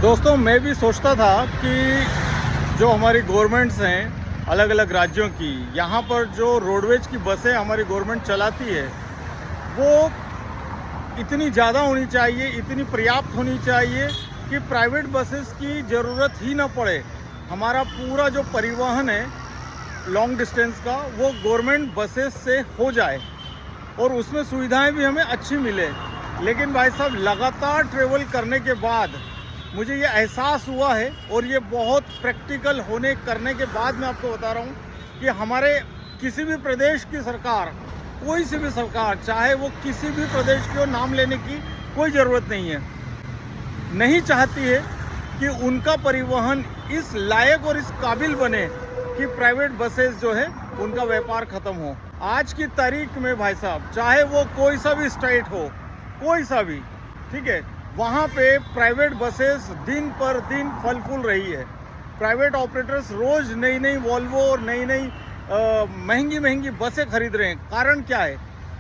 दोस्तों, मैं भी सोचता था कि जो हमारी गवर्नमेंट्स हैं अलग अलग राज्यों की, यहाँ पर जो रोडवेज की बसें हमारी गवर्नमेंट चलाती है वो इतनी ज़्यादा होनी चाहिए, इतनी पर्याप्त होनी चाहिए कि प्राइवेट बसेस की ज़रूरत ही ना पड़े। हमारा पूरा जो परिवहन है लॉन्ग डिस्टेंस का वो गवर्नमेंट बसेस से हो जाए और उसमें सुविधाएं भी हमें अच्छी मिले। लेकिन भाई साहब, लगातार ट्रेवल करने के बाद मुझे ये एहसास हुआ है और ये बहुत प्रैक्टिकल होने करने के बाद मैं आपको बता रहा हूँ कि हमारे किसी भी प्रदेश की सरकार, कोई सी भी सरकार, चाहे वो किसी भी प्रदेश की हो, नाम लेने की कोई ज़रूरत नहीं है, नहीं चाहती है कि उनका परिवहन इस लायक और इस काबिल बने कि प्राइवेट बसेस जो है उनका व्यापार ख़त्म हो। आज की तारीख में भाई साहब, चाहे वो कोई सा भी स्टेट हो, कोई सा भी, ठीक है, वहाँ पे प्राइवेट बसेस दिन पर दिन फल फूल रही है। प्राइवेट ऑपरेटर्स रोज़ नई नई वॉल्वो और नई नई महंगी महंगी बसें खरीद रहे हैं। कारण क्या है?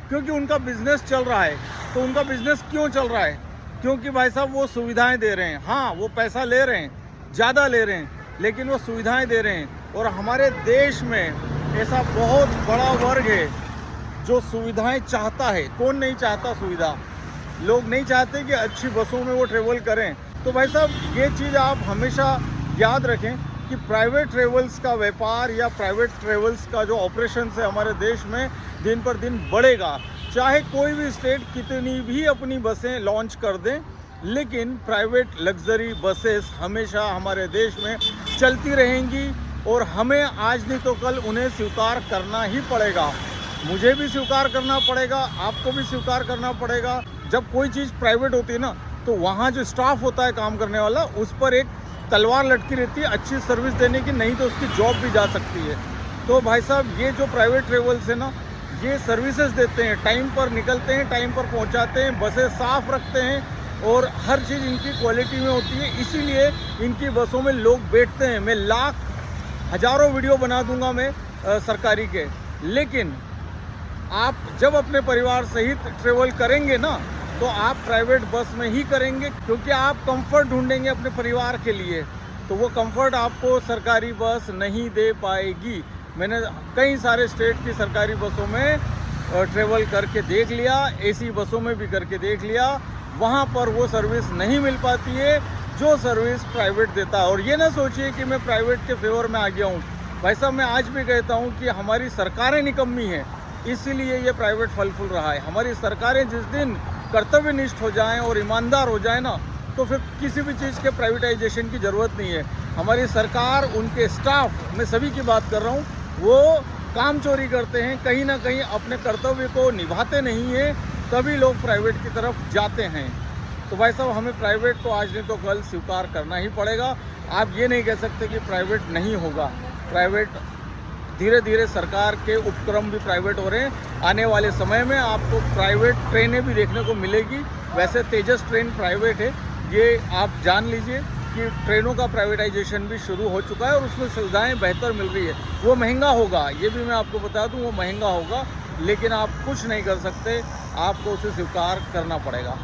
क्योंकि उनका बिजनेस चल रहा है। तो उनका बिजनेस क्यों चल रहा है? क्योंकि भाई साहब वो सुविधाएं दे रहे हैं। हाँ, वो पैसा ले रहे हैं, ज़्यादा ले रहे हैं, लेकिन वो सुविधाएं दे रहे हैं। और हमारे देश में ऐसा बहुत बड़ा वर्ग है जो सुविधाएं चाहता है। कौन नहीं चाहता सुविधा? लोग नहीं चाहते कि अच्छी बसों में वो ट्रेवल करें। तो भाई साहब, ये चीज़ आप हमेशा याद रखें कि प्राइवेट ट्रेवल्स का व्यापार या प्राइवेट ट्रेवल्स का जो ऑपरेशन है हमारे देश में दिन पर दिन बढ़ेगा। चाहे कोई भी स्टेट कितनी भी अपनी बसें लॉन्च कर दें, लेकिन प्राइवेट लग्जरी बसेस हमेशा हमारे देश में चलती रहेंगी और हमें आज नहीं तो कल उन्हें स्वीकार करना ही पड़ेगा। मुझे भी स्वीकार करना पड़ेगा, आपको भी स्वीकार करना पड़ेगा। जब कोई चीज़ प्राइवेट होती है ना, तो वहाँ जो स्टाफ होता है काम करने वाला, उस पर एक तलवार लटकी रहती है अच्छी सर्विस देने की, नहीं तो उसकी जॉब भी जा सकती है। तो भाई साहब, ये जो प्राइवेट ट्रेवल्स है ना, ये सर्विसेज देते हैं, टाइम पर निकलते हैं, टाइम पर पहुँचाते हैं, बसें साफ़ रखते हैं और हर चीज़ इनकी क्वालिटी में होती है। इसीलिए इनकी बसों में लोग बैठते हैं। मैं लाख हज़ारों वीडियो बना दूंगा मैं सरकारी के, लेकिन आप जब अपने परिवार सहित ट्रेवल करेंगे ना, तो आप प्राइवेट बस में ही करेंगे, क्योंकि आप कंफर्ट ढूंढेंगे अपने परिवार के लिए। तो वो कंफर्ट आपको सरकारी बस नहीं दे पाएगी। मैंने कई सारे स्टेट की सरकारी बसों में ट्रेवल करके देख लिया, एसी बसों में भी करके देख लिया, वहाँ पर वो सर्विस नहीं मिल पाती है जो सर्विस प्राइवेट देता है। और ये ना सोचिए कि मैं प्राइवेट के फेवर में आ गया हूँ। भाई साहब, मैं आज भी कहता हूँ कि हमारी सरकारें निकम्मी हैं, इसीलिए ये प्राइवेट फल फूल रहा है। हमारी सरकारें जिस दिन कर्तव्यनिष्ठ हो जाएं और ईमानदार हो जाएं ना, तो फिर किसी भी चीज़ के प्राइवेटाइजेशन की ज़रूरत नहीं है। हमारी सरकार, उनके स्टाफ, मैं सभी की बात कर रहा हूँ, वो काम चोरी करते हैं, कहीं ना कहीं अपने कर्तव्य को निभाते नहीं हैं, तभी लोग प्राइवेट की तरफ जाते हैं। तो भाई साहब, हमें प्राइवेट को आज नहीं तो कल स्वीकार करना ही पड़ेगा। आप ये नहीं कह सकते कि प्राइवेट नहीं होगा। प्राइवेट धीरे धीरे सरकार के उपक्रम भी प्राइवेट हो रहे हैं। आने वाले समय में आपको प्राइवेट ट्रेनें भी देखने को मिलेगी। वैसे तेजस ट्रेन प्राइवेट है, ये आप जान लीजिए कि ट्रेनों का प्राइवेटाइजेशन भी शुरू हो चुका है और उसमें सुविधाएं बेहतर मिल रही है। वो महंगा होगा, ये भी मैं आपको बता दूं, वो महंगा होगा, लेकिन आप कुछ नहीं कर सकते, आपको उसे स्वीकार करना पड़ेगा।